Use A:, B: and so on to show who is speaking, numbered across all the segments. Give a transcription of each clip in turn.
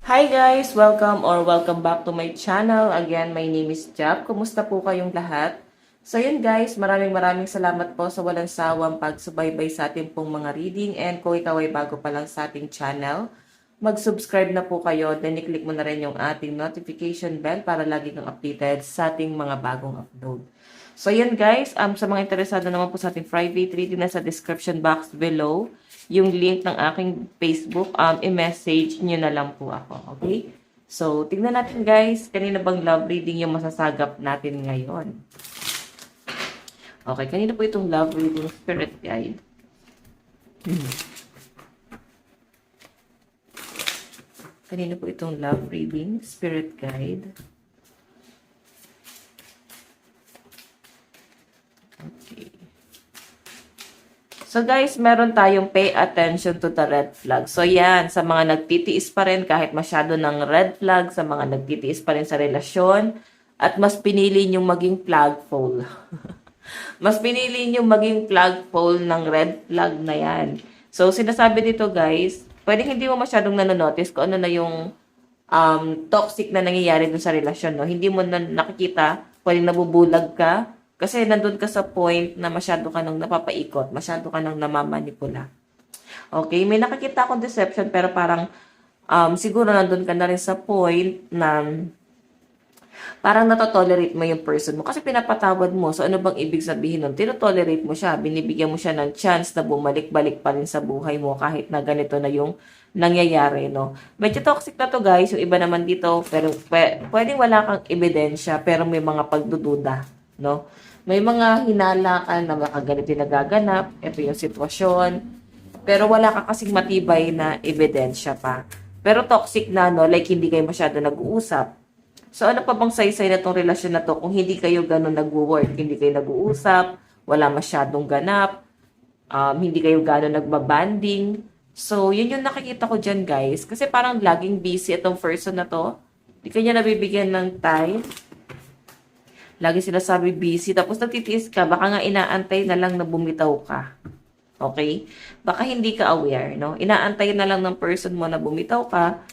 A: Hi guys! Welcome back to my channel. Again, my name is Jap. Kumusta po kayong lahat? So yun guys, maraming salamat po sa walang sawang pagsubaybay sa ating pong mga reading. And kung ikaw ay bago pa lang sa ating channel, mag-subscribe na po kayo. Then i-click mo na rin yung ating notification bell para lagi kang updated sa ating mga bagong upload. So yun guys, sa mga interesado naman po sa ating private reading, nasa description box below yung link ng aking Facebook, i-message nyo na lang po ako, okay? So, tingnan natin guys, kanina bang love reading yung masasagap natin ngayon? Okay, kanina po itong love reading spirit guide. Kanina po itong love reading spirit guide. Okay. So guys, meron tayong pay attention to the red flag. So yan, sa mga nagtitiis pa rin kahit masyado ng red flag, sa mga nagtitiis pa rin sa relasyon, at mas pinili nyong maging flagpole. Mas pinili nyong maging flagpole ng red flag na yan. So sinasabi dito guys, pwedeng hindi mo masyadong nanonotice kung ano na yung toxic na nangyayari dun sa relasyon. No? Hindi mo na nakikita, pwedeng nabubulag ka, kasi nandun ka sa point na masyado ka nang napapaikot, masyado ka nang namamanipula. Okay, may nakikita akong deception pero parang siguro nandun ka na rin sa point na parang natotolerate mo yung person mo kasi pinapatawad mo. So ano bang ibig sabihin nun? Tinotolerate mo siya, binibigyan mo siya ng chance na bumalik-balik pa rin sa buhay mo kahit na ganito na yung nangyayari, no? Medyo toxic na to guys, yung iba naman dito, pero pwedeng wala kang ebidensya pero may mga pagdududa, no? May mga hinala ka na baka ganito yung nagaganap, ito yung sitwasyon, pero wala ka kasing matibay na ebidensya pa. Pero toxic na, no? Like, hindi kayo masyado nag-uusap. So, ano pa bang saysay na tong relasyon na to kung hindi kayo ganun nag-work, hindi kayo nag-uusap, wala masyadong ganap, hindi kayo ganun nagbabanding. So, yun yung nakikita ko dyan, guys. Kasi parang laging busy itong person na to. Hindi kanya nabibigyan ng time. Lagi sila sabi busy. Tapos nagtitiis ka, baka nga inaantay na lang na bumitaw ka. Okay? Baka hindi ka aware, no? Inaantay na lang ng person mo na bumitaw ka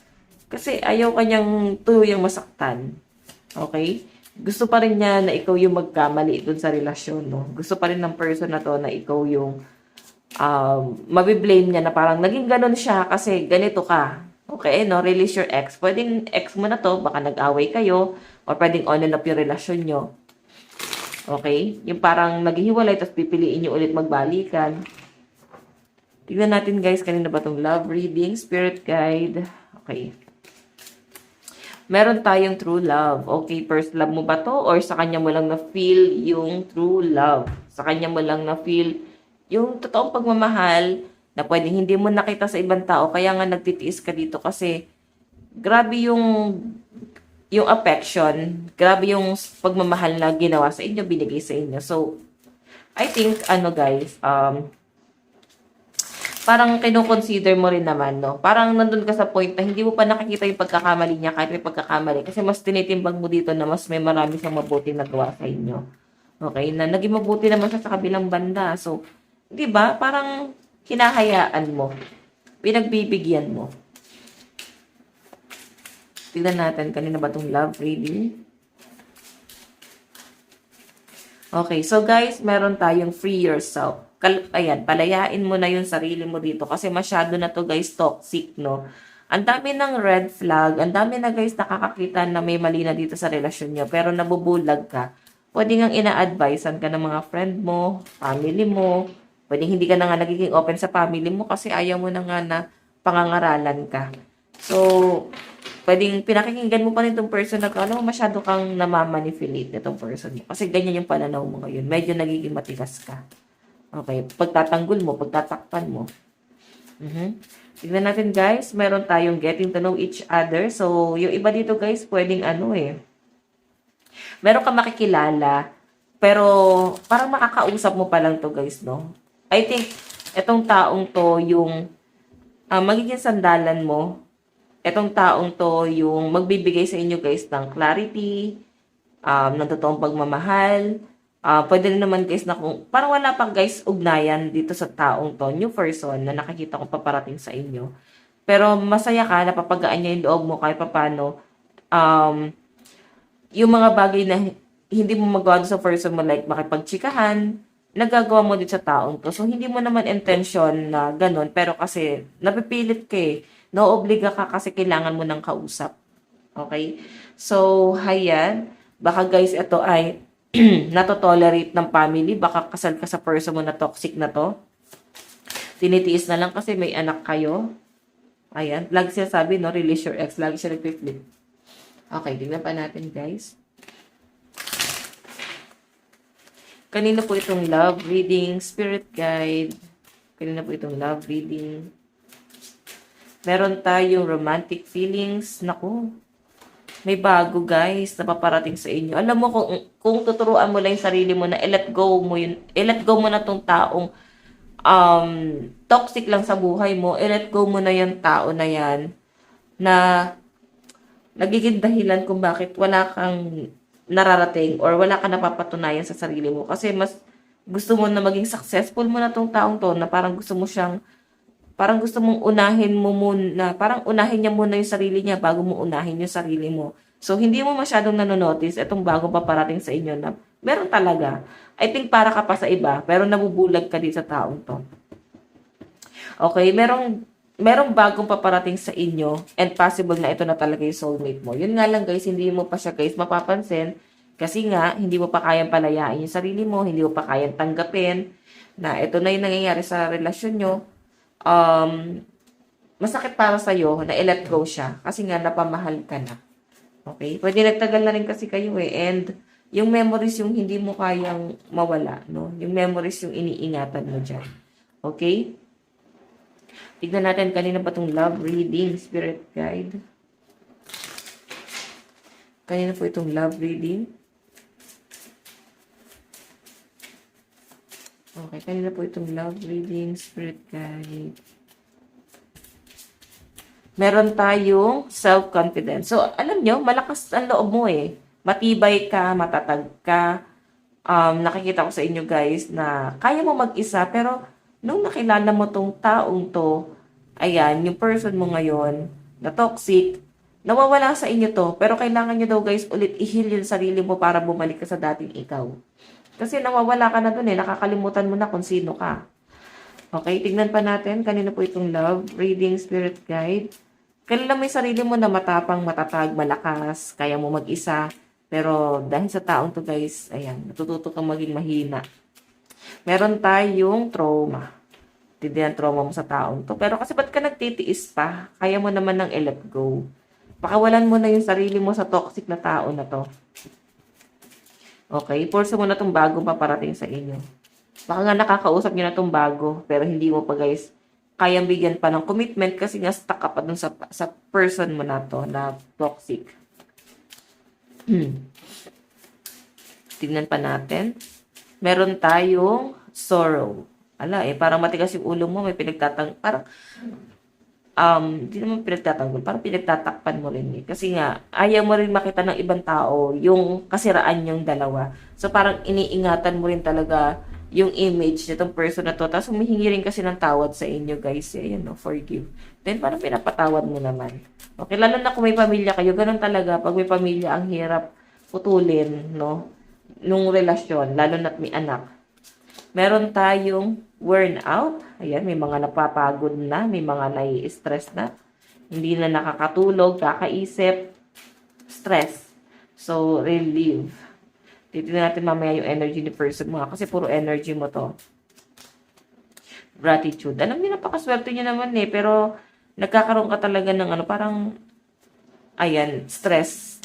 A: kasi ayaw kanyang tuyang masaktan. Okay? Gusto pa rin niya na ikaw yung magkamali dun sa relasyon, no? Gusto pa rin ng person na to na ikaw yung mabiblame niya na parang naging ganun siya kasi ganito ka. Okay, no? Release your ex. Pwedeng ex mo na to, baka nag-away kayo, o pwedeng on and off yung relasyon nyo. Okay? Yung parang naghihiwalay, tapos pipiliin nyo ulit magbalikan. Tignan natin guys, kanina ba itong love reading, spirit guide. Okay. Meron tayong true love. Okay, first love mo ba to? Or sa kanya mo lang na-feel yung true love? Sa kanya mo lang na-feel yung totoong pagmamahal na pwedeng hindi mo nakita sa ibang tao. Kaya nga nagtitiis ka dito kasi grabe yung affection, grabe yung pagmamahal na ginawa sa inyo, binigay sa inyo. So, I think, guys, parang kino-consider mo rin naman, no? Parang nandun ka sa point na hindi mo pa nakikita yung pagkakamali niya kahit may pagkakamali. Kasi mas tinitimbang mo dito na mas may marami siyang mabuting nagawa sa inyo. Okay? Na naging mabuti naman siya sa kabilang banda. So, di ba? Parang hinahayaan mo. Pinagbibigyan mo. Tignan natin, kanina ba itong love reading? Okay, so guys, meron tayong free yourself. Ayan, palayain mo na yung sarili mo dito kasi masyado na to guys toxic, no? Ang dami ng red flag, ang dami na guys nakakakita na may mali na dito sa relasyon nyo, pero nabubulag ka. Pwede nga ina-advisean ka ng mga friend mo, family mo, pwede hindi ka na nga nagiging open sa family mo kasi ayaw mo na nga na pangangaralan ka. So, pwedeng pinakikinggan mo pa rin itong person na to, alam mo, masyado kang namamanipulate nitong person mo. Kasi ganyan yung pananaw mo ngayon. Medyo nagiging matigas ka. Okay, pagtatanggol mo, pagtatakpan mo. Tignan natin guys, meron tayong getting to know each other. So, yung iba dito guys, pwedeng meron ka makikilala, pero parang makakausap mo pa lang to guys, no? I think, etong taong to yung magiging sandalan mo. Etong taong to yung magbibigay sa inyo guys ng clarity, ng totoong pagmamahal. Pwede rin naman guys na kung parang wala pang guys ugnayan dito sa taong to, new person na nakikita ko paparating sa inyo. Pero masaya ka, napapagaan niya yung loob mo kahit papaano. Um, yung mga bagay na hindi mo magawa doon sa person mo, like makipagtsikahan, nagagawa mo din sa taong to. So, hindi mo naman intention na ganun, pero kasi napipilit ka eh. Naoobliga ka kasi kailangan mo ng kausap. Okay? So, hayan. Baka guys, ito ay natotolerate ng family. Baka kasal ka sa person mo na toxic na to. Tinitiis na lang kasi may anak kayo. Ayan. Lagi siya sabi, no? Release your ex. Lagi siya nag-flip. Okay, tignan pa natin, guys. Kanina po itong love reading, spirit guide. Kanina po itong love reading. Meron tayong romantic feelings. Naku, may bago guys na paparating sa inyo. Alam mo kung tuturuan mo lang yung sarili mo na i-let go mo yun, i-let go mo na tong taong toxic lang sa buhay mo, i-let go mo na yung tao na yan na nagiging dahilan kung bakit wala kang nararating or wala ka napapatunayan sa sarili mo. Kasi mas gusto mo na maging successful mo na tong taong to na parang gusto mo siyang, parang gusto mong unahin mo muna, parang unahin niya muna yung sarili niya bago mo unahin yung sarili mo. So, hindi mo masyadong nanonotice itong bagong paparating sa inyo na meron talaga. I think para ka pa sa iba, pero nabubulag ka din sa taong to. Okay, merong bagong paparating sa inyo and possible na ito na talaga yung soulmate mo. Yun nga lang guys, hindi mo pa siya guys mapapansin kasi nga, hindi mo pa kayang palayain yung sarili mo, hindi mo pa kayang tanggapin na ito na yung nangyayari sa relasyon nyo. Masakit para sa'yo na i-let go siya kasi nga napamahal ka na. Okay? Pwede nagtagal na rin kasi kayo eh. And yung memories yung hindi mo kayang mawala. No? Yung memories yung iniingatan mo dyan. Okay? Tignan natin kanina pa itong love reading, spirit guide. Kanina po itong love reading. Okay, kanina po itong love reading, spirit guide. Meron tayong self-confidence. So, alam nyo, malakas ang loob mo eh. Matibay ka, matatag ka. Nakikita ko sa inyo guys na kaya mo mag-isa, pero nung nakilala mo tong taong to, ayan, yung person mo ngayon, na toxic, nawawala sa inyo to, pero kailangan nyo daw guys ulit i-heal yung sarili mo para bumalik ka sa dating ikaw. Kasi nawawala ka na dun eh, nakakalimutan mo na kung sino ka. Okay, tignan pa natin. Kanina po itong love, reading, spirit guide. Kailan may sarili mo na matapang, matatag, malakas, kaya mo mag-isa. Pero dahil sa taong to guys, ayan, natututo kang maging mahina. Meron tayong trauma. Hindi ang trauma mo sa taong to. Pero kasi ba't ka nagtitiis pa? Kaya mo naman ng i-let go. Pakawalan mo na yung sarili mo sa toxic na tao na to. Okay, force mo na itong bagong paparating sa inyo. Baka nga nakakausap nyo na itong bago, pero hindi mo pa guys kayang bigyan pa ng commitment kasi nga stuck ka pa dun sa person mo na to na toxic. Tignan pa natin. Meron tayong sorrow. Ala parang matigas yung ulo mo, may parang hindi naman pinagtatanggol, parang pinagtatakpan mo rin eh. Kasi nga, ayaw mo rin makita ng ibang tao yung kasiraan yung dalawa. So, parang iniingatan mo rin talaga yung image nitong person na to. Tapos, humihingi rin kasi ng tawad sa inyo, guys. Ayan, no, forgive. Then, parang pinapatawad mo naman. Okay, lalo na kung may pamilya kayo, ganun talaga. Pag may pamilya, ang hirap putulin, no? Nung relasyon, lalo na't may anak. Meron tayong burnout. Ayan, may mga napapagod na, may mga nai-stress na. Hindi na nakakatulog, kakaisip, stress. So, relieve. Titignan natin mamaya yung energy ni person mo. Kasi puro energy mo to. Gratitude. Alam niyo, napakaswerte niyo naman eh. Pero, nagkakaroon ka talaga ng parang, ayan, stress,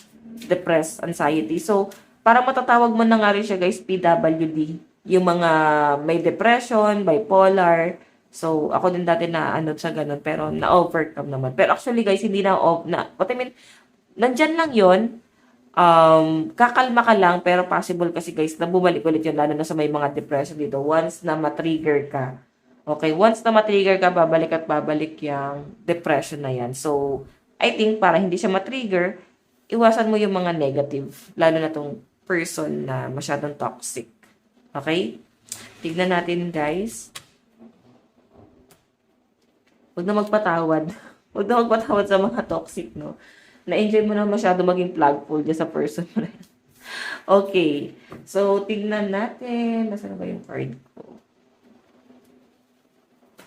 A: depressed, anxiety. So, para matatawag mo na nga rin siya guys, PWD. Yung mga may depression, bipolar. So, ako din dati na sa ganun, pero na-overcome naman. Pero actually guys, hindi what I mean, nandyan lang yon kakalma ka lang, pero possible kasi guys, na bumalik ulit yun, lalo na sa may mga depression dito. Once na matrigger ka. Okay, once na matrigger ka, babalik at babalik yung depression na yan. So, I think para hindi siya matrigger, iwasan mo yung mga negative, lalo na tong person na masyadong toxic. Okay? Tignan natin, guys. Huwag na magpatawad. Huwag na magpatawad sa mga toxic, no? Na-enjoy mo na masyado maging flagpole dyan sa person mo rin. Okay. So, tignan natin. Nasaan ba yung card ko?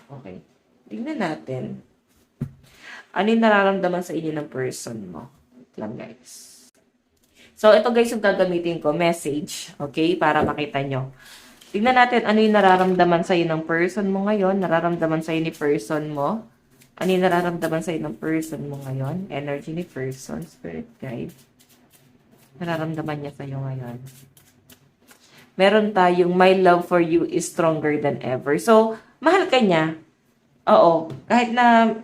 A: Okay. Tignan natin. Ano yung nararamdaman sa inyo ng person mo? Wait lang, guys. So, ito guys yung gagamitin ko. Message. Okay? Para makita nyo. Tignan natin ano yung nararamdaman sa'yo ng person mo ngayon. Nararamdaman sa'yo ni person mo. Ano yung nararamdaman sa'yo ng person mo ngayon? Energy ni person. Spirit guide. Nararamdaman niya sa'yo ngayon. Meron tayong my love for you is stronger than ever. So, mahal ka niya. Oo. Kahit na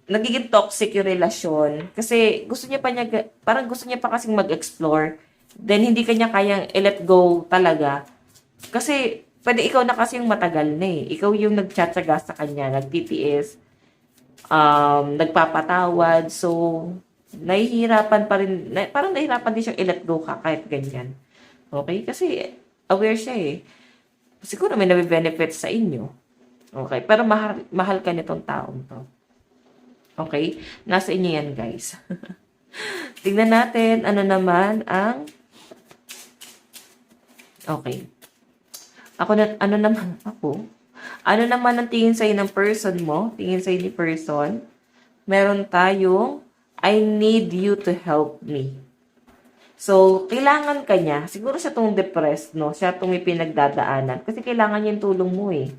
A: nagiging toxic yung relasyon. Kasi gusto niya pa niya, parang gusto niya pa kasing mag-explore. Then, hindi kanya kayang i-let go talaga. Kasi, pwede ikaw na kasi yung matagal na eh. Ikaw yung nagtsatsaga sa kanya, nagtitiis, nagpapatawad. So, nahihirapan pa rin, parang nahihirapan din siyang i-let go ka kahit ganyan. Okay? Kasi, aware siya eh. Siguro may nabibenefit sa inyo. Okay? Pero mahal ka nitong taong to. Okay? Nasa inyo yan, guys. Tingnan natin, ano naman ang... Okay. Ano naman ang tingin sa'yo ng person mo? Tingin sa'yo ni person. Meron tayong, I need you to help me. So, kailangan ka niya. Siguro siya tong depressed, no? Siya tong may pinagdadaanan. Kasi kailangan niya yung tulong mo eh.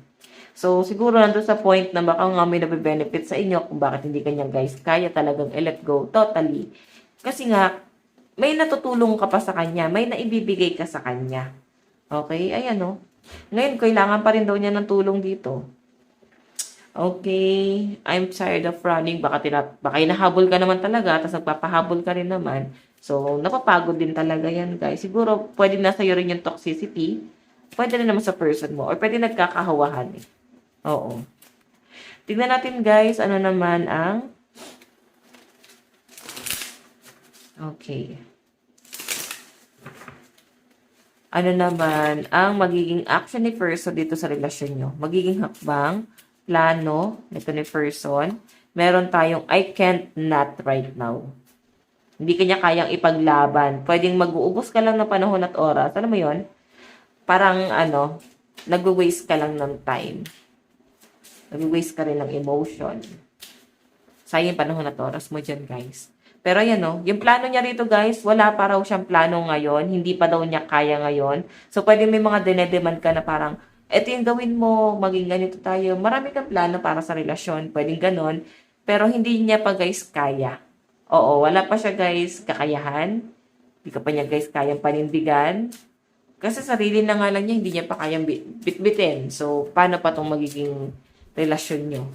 A: So, siguro nandun sa point na baka nga may nabe-benefit sa inyo kung bakit hindi kanya guys kaya talagang i-let go totally. Kasi nga, may natutulong ka pa sa kanya. May naibibigay ka sa kanya. Okay? Ayan, no? Ngayon, kailangan pa rin daw niya ng tulong dito. Okay. I'm tired of running. Baka hinahabol ka naman talaga, tapos nagpapahabol ka rin naman. So, napapagod din talaga yan, guys. Siguro, pwede na sa'yo rin yung toxicity. Pwede rin naman sa person mo. Or pwede nagkakahawahan eh. Oo. Tignan natin, guys, ano naman ang... Okay. Ano naman ang magiging action ni person dito sa relasyon nyo? Magiging hakbang, plano, ito ni person. Meron tayong I can't not right now. Hindi kanya kayang ipaglaban. Pwedeng mag-uubos ka lang ng panahon at oras. Alam mo yon? Parang nag-waste ka lang ng time. Nag-waste ka rin ng emotion. Sayang panahon at oras mo dyan, guys. Pero ayan no, yung plano niya rito guys, wala pa raw siyang plano ngayon, hindi pa daw niya kaya ngayon. So pwede may mga dinedemand ka na parang, eto yung gawin mo, maging ganito tayo. Marami kang plano para sa relasyon, pwedeng ganon. Pero hindi niya pa guys kaya. Oo, wala pa siya guys kakayahan. Hindi ka pa niya guys kayang panindigan. Kasi sarili na nga lang niya, hindi niya pa kayang bitbitin. So paano pa itong magiging relasyon niyo?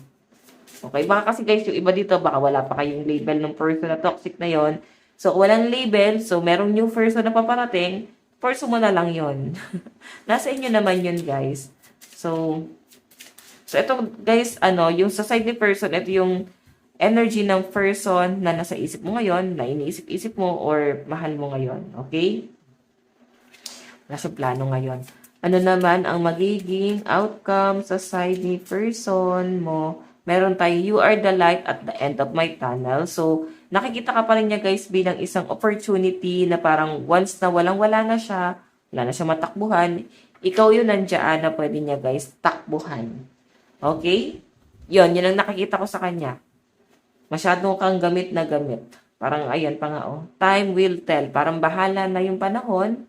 A: Okay, baka kasi guys, yung iba dito, baka wala pa kayong label ng person na toxic na yon. So, walang label, so merong new person na paparating, person mo na lang yon. Nasa inyo naman yun, guys. So ito, guys, yung sa side ni person, ito yung energy ng person na nasa isip mo ngayon, na iniisip-isip mo, or mahal mo ngayon. Okay? Nasa plano ngayon. Ano naman ang magiging outcome sa side ni person mo? Meron tayo, you are the light at the end of my tunnel. So, nakikita ka pa rin niya guys bilang isang opportunity na parang once na walang-wala na siya, wala na siya matakbuhan, ikaw yun nandiyan na pwede niya guys takbuhan. Okay? Yun ang nakikita ko sa kanya. Masyadong kang gamit na gamit. Parang ayan pa nga oh. Time will tell. Parang bahala na yung panahon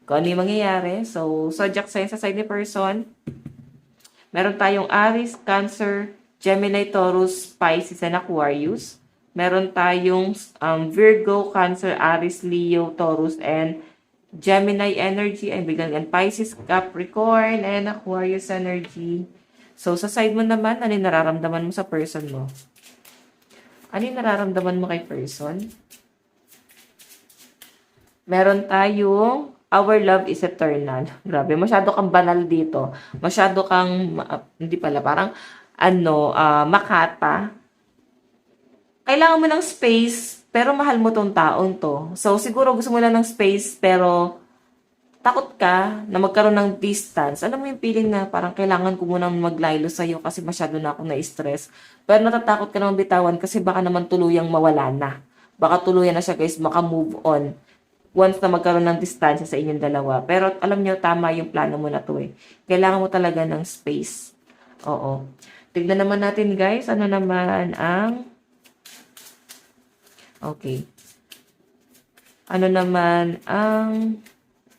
A: kung ano yung mangyayari. So, zodiac sign sa side ni person. Meron tayong Aries, Cancer, Gemini, Taurus, Pisces, and Aquarius. Meron tayong Virgo, Cancer, Aries, Leo, Taurus, and Gemini energy. And Pisces, Capricorn, and Aquarius energy. So, sa side mo naman, ano yung nararamdaman mo sa person mo? Ano yung nararamdaman mo kay person? Meron tayong our love is eternal. Grabe, masyado kang banal dito. Masyado kang, hindi pala, parang, makata. Kailangan mo ng space, pero mahal mo tong taong to. So, siguro gusto mo lang ng space, pero takot ka na magkaroon ng distance. Alam mo yung feeling na parang kailangan ko munang maglaylo sa'yo kasi masyado na ako na-stress. Pero natatakot ka naman bitawan kasi baka naman tuluyang mawala na. Baka tuluyan na siya guys, maka-move on. Once na magkaroon ng distansya sa inyong dalawa. Pero alam nyo, tama yung plano mo na to eh. Kailangan mo talaga ng space. Oo. Tignan naman natin guys, ano naman ang... Okay. Ano naman ang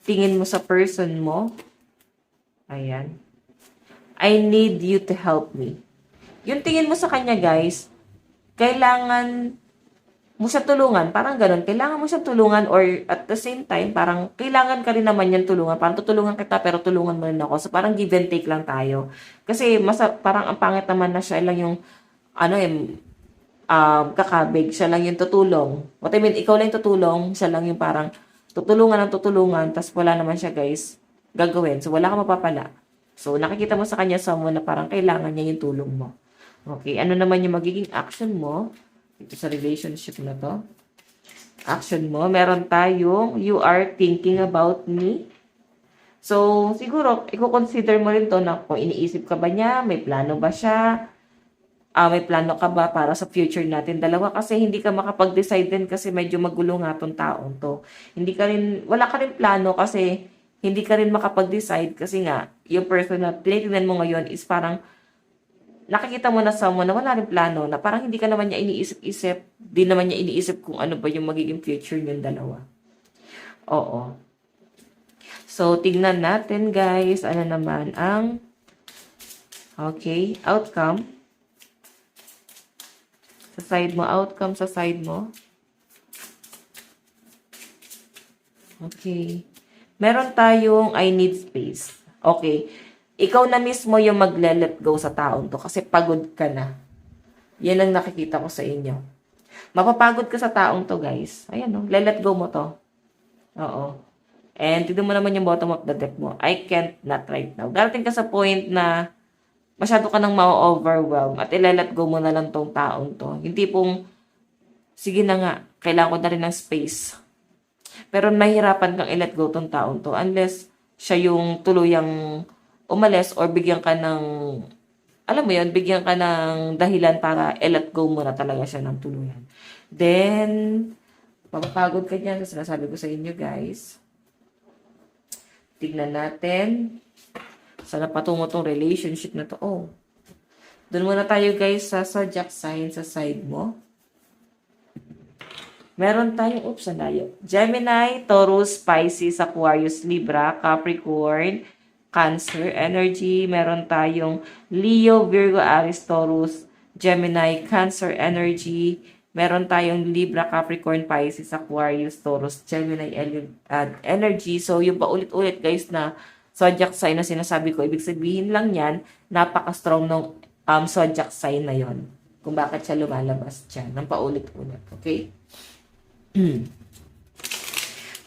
A: tingin mo sa person mo? Ayan. I need you to help me. Yung tingin mo sa kanya guys, kailangan mo siya tulungan, parang ganun, kailangan mo siya tulungan or at the same time, parang kailangan ka rin naman yan tulungan, parang tutulungan kita pero tulungan mo rin ako. So parang give and take lang tayo. Kasi parang ang pangit naman na siya lang yung, kakabig, siya lang yung tutulong. What I mean, ikaw lang yung tutulong, siya lang yung parang tutulungan ng tutulungan, tas wala naman siya guys, gagawin. So wala ka mapapala. So nakikita mo sa kanya someone na parang kailangan niya yung tulong mo. Okay, ano naman yung magiging action mo ito sa relationship na to? Action mo, meron tayong, you are thinking about me. So, siguro, i-consider mo rin to na kung iniisip ka ba niya, may plano ba siya, may plano ka ba para sa future natin dalawa? Kasi hindi ka makapag-decide din kasi medyo magulo nga tong taong to. Wala ka rin plano kasi hindi ka rin makapag-decide kasi nga, yung person na tinitingnan mo ngayon is parang nakikita mo na someone na wala rin plano, na parang hindi ka naman niya iniisip-isip, di naman niya iniisip kung ano ba yung magiging future niyong dalawa. Oo. So, tignan natin guys, ano naman ang, okay, outcome. Sa side mo, outcome sa side mo. Okay. Meron tayong I need space. Okay. Ikaw na mismo yung magle-let go sa taong to kasi pagod ka na. Yan ang nakikita ko sa inyo. Mapapagod ka sa taong to, guys. Ayan, no? Le-let go mo to. Oo. And tignan mo naman yung bottom of the deck mo. I can't not right now. Darating ka sa point na masyado ka nang ma-overwhelm at ile-let go mo na lang tong taong to. Yung tipong, sige na nga, kailangan ko na rin ng space. Pero mahirapan kang i-let go tong taong to unless siya yung tuluyang umalis or bigyan ka ng, alam mo yun, bigyan ka ng dahilan para i-let go mo na talaga siya ng tuluyan. Then, mapapagod ka dyan sa sinasabi ko sa inyo, guys. Tignan natin. Sana patungo tong relationship na to. Oh. Doon muna tayo, guys, sa zodiac sign sa side mo. Meron tayong, Gemini, Taurus, Pisces, Aquarius, Libra, Capricorn, Cancer energy. Meron tayong Leo, Virgo, Aries, Taurus, Gemini, Cancer energy. Meron tayong Libra, Capricorn, Pisces, Aquarius, Taurus, Gemini energy. So, yung paulit-ulit guys na zodiac sign na sinasabi ko, ibig sabihin lang yan, napaka-strong ng zodiac sign na yon. Kung bakit siya lumalabas dyan ng paulit-ulit. Okay?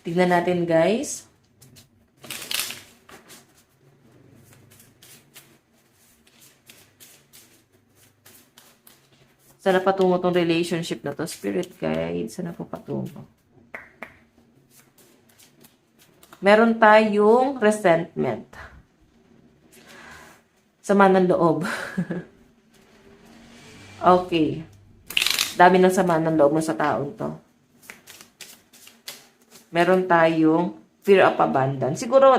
A: Tignan natin guys. Sana patungo tong relationship na to. Spirit guide, sana po patungo. Meron tayong resentment. Sama ng loob. Okay. Dami ng sama ng loob mo sa taong to. Meron tayong fear of abundance. Siguro,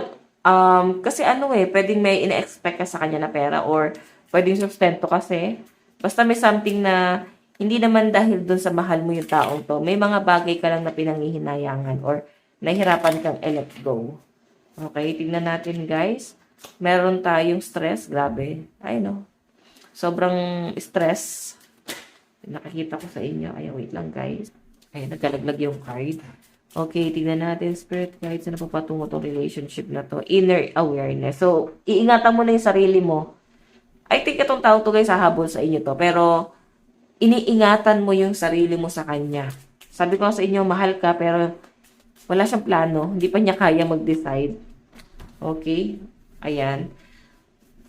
A: kasi pwedeng may ina-expect ka sa kanya na pera or pwedeng sustento kasi. Basta may something na hindi naman dahil dun sa mahal mo yung taong to. May mga bagay ka lang na pinanghihinayangan or nahihirapan kang let go. Okay, tingnan natin guys. Meron tayong stress. Grabe. I know. Sobrang stress. Nakikita ko sa inyo. Ay, wait lang guys. Ay, nagkalaglag yung card. Okay, tingnan natin. Spirit guides na papatungo tong relationship na to. Inner awareness. So, iingatan mo na yung sarili mo. I think itong tao to guys, hahabol sa inyo to. Pero, iniingatan mo yung sarili mo sa kanya. Sabi ko sa inyo, mahal ka, pero wala siyang plano. Hindi pa niya kaya mag-decide. Okay? Ayan.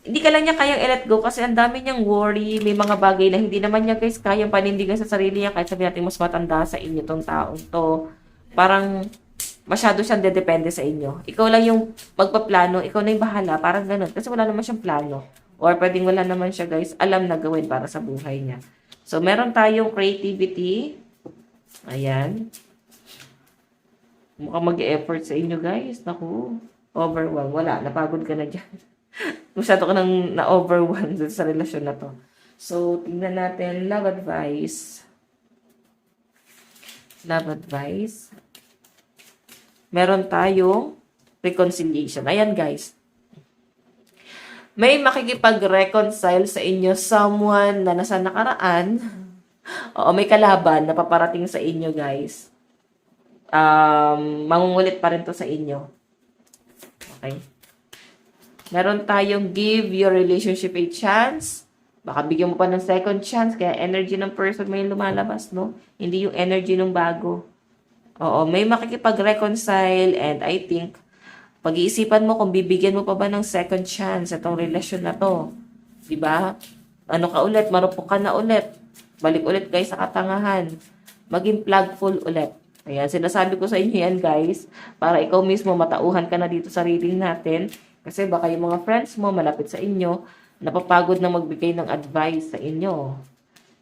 A: Hindi ka lang niya kayang i-let go kasi ang dami niyang worry. May mga bagay na hindi naman niya guys kayang panindigan sa sarili niya. Kahit sabihin natin mas matanda sa inyo tong taong to. Parang, masyado siyang dedepende sa inyo. Ikaw lang yung magpaplano, ikaw na yung bahala, parang ganun. Kasi wala naman siyang plano. Or pwedeng wala naman siya, guys, alam na gawin para sa buhay niya. So, meron tayong creativity. Ayan. Mukhang mag-effort sa inyo, guys. Naku, overwhelm. Wala, napagod ka na dyan. Masyado ka nang na-overwhelm sa relasyon na to. So, tingnan natin, love advice. Love advice. Meron tayong reconciliation. Ayan, guys. May makikipag-reconcile sa inyo someone na nasa nakaraan. Oo, may kalaban na paparating sa inyo, guys. Mangungulit pa rin to sa inyo. Okay? Meron tayong give your relationship a chance. Baka bigyan mo pa ng second chance. Kaya energy ng person may lumalabas, no? Hindi yung energy ng bago. Oo, may makikipag-reconcile and I think pag-iisipan mo kung bibigyan mo pa ba ng second chance itong relasyon na to. 'Di ba? Ano ka ulit, marupok ka na ulit. Balik ulit guys sa katangahan. Maging plugful ulit. Ayan, sinasabi ko sa inyo yan guys, para ikaw mismo matauhan ka na dito sa reading natin. Kasi baka yung mga friends mo malapit sa inyo, napapagod na magbigay ng advice sa inyo.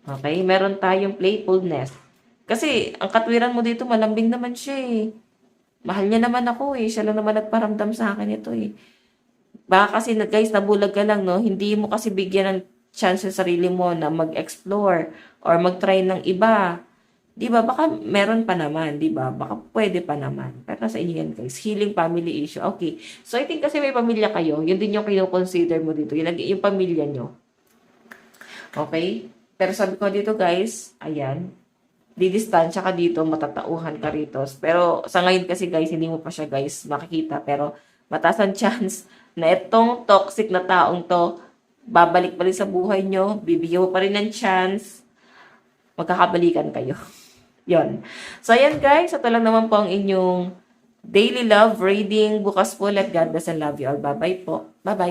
A: Okay, meron tayong playfulness. Kasi ang katwiran mo dito, malambing naman siya eh. Mahal niya naman ako eh. Siya lang naman nagparamdam sa akin ito eh. Baka kasi guys, nabulag ka lang, no? Hindi mo kasi bigyan ng chance sa sarili mo na mag-explore or mag-try ng iba. Di ba? Baka meron pa naman, di ba? Baka pwede pa naman. Pero sa inyo yan, guys. Healing family issue. Okay. So, I think kasi may pamilya kayo. Yun din yung kino-consider mo dito. Yung pamilya nyo. Okay? Pero sabi ko dito, guys, ayan. Didistansya ka dito, matatauhan ka rito. Pero sa ngayon kasi, guys, hindi mo pa siya, guys, makikita. Pero mataas ang chance na itong toxic na taong to, babalik pa rin sa buhay nyo, bibigyan mo pa rin ng chance, magkakabalikan kayo. Yon. So, ayan guys. Ito lang naman po ang inyong daily love reading. Bukas po. Let God bless and love you all. Bye-bye po. Bye-bye.